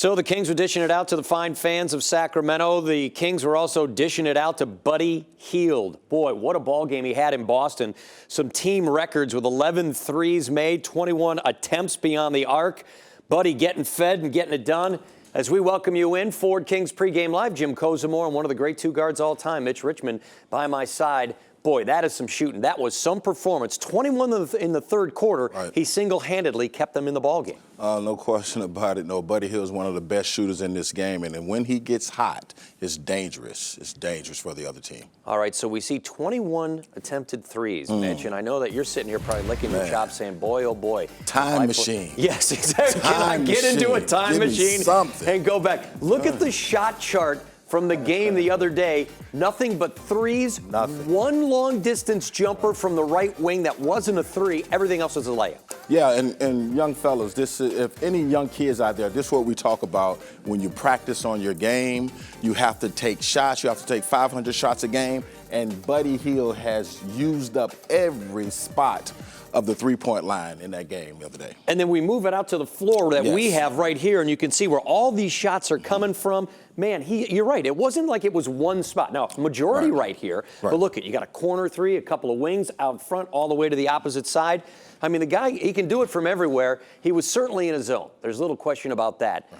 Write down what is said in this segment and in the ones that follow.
So the Kings were dishing it out to the fine fans of Sacramento. The Kings were also dishing it out to Buddy Hield. Boy, what a ball game he had in Boston. Some team records with 11 threes made, 21 attempts beyond the arc. Buddy getting fed and getting it done. As we welcome you in, Ford Kings pregame live, Jim Kozimor and one of the great two guards all time, Mitch Richmond, by my side. Boy, that is some shooting. That was some performance. 21 in the third quarter. Right. He single-handedly kept them in the ballgame. No question about it. No, Buddy Hield is one of the best shooters in this game, and when he gets hot, it's dangerous. It's dangerous for the other team. All right, so we see 21 attempted threes, Mitch, and I know that you're sitting here probably licking your chops saying, boy, oh boy. Time machine. Yes, exactly. Can I get into a time machine and go back? Look at the shot chart from the game the other day. Nothing but threes. Nothing. One long-distance jumper from the right wing that wasn't a three. Everything else was a layup. Yeah, and young fellas, if any young kids out there, this is what we talk about when you practice on your game. You have to take shots. You have to take 500 shots a game. And Buddy Hield has used up every spot of the three-point line in that game the other day. And then we move it out to the floor that we have right here, and you can see where all these shots are coming from. Man, you're right. It wasn't like it was one spot. Now, majority right here. But look, you got a corner three, a couple of wings out front, all the way to the opposite side. I mean, the guy, he can do it from everywhere. He was certainly in a zone. There's little question about that.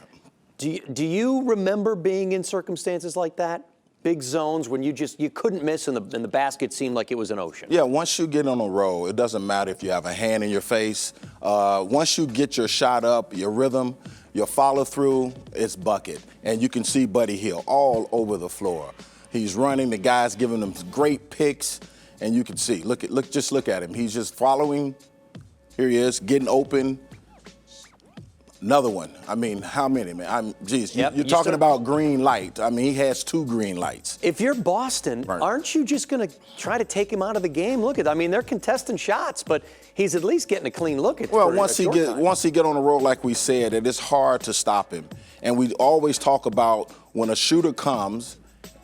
Do you remember being in circumstances like that? Big zones when you couldn't miss and the basket seemed like it was an ocean. Yeah, once you get on a roll, it doesn't matter if you have a hand in your face. Once you get your shot up, your rhythm, your follow through, it's bucket. And you can see Buddy Hield all over the floor. He's running, the guy's giving him great picks, and you can see, just look at him. He's just following. Here he is, getting open. Another one. I mean, how many, man? You're talking about green light. I mean, he has 2 green lights. If you're Boston, aren't you just going to try to take him out of the game? Look at, I mean, they're contesting shots, but he's at least getting a clean look at. Well, once he get on the roll, like we said, it is hard to stop him. And we always talk about when a shooter comes.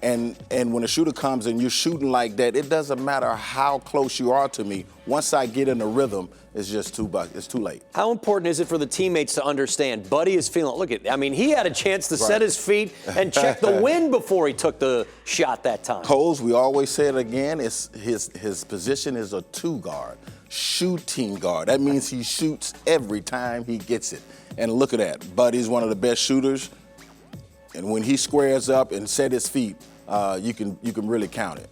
And when a shooter comes and you're shooting like that, it doesn't matter how close you are to me. Once I get in the rhythm, it's just it's too late. How important is it for the teammates to understand Buddy is feeling, look at, I mean, he had a chance to set his feet and check the wind before he took the shot that time. Coles, we always say it again, his position is a 2 guard, shooting guard. That means he shoots every time he gets it. And look at that. Buddy's one of the best shooters. And when he squares up and set his feet, you can really count it.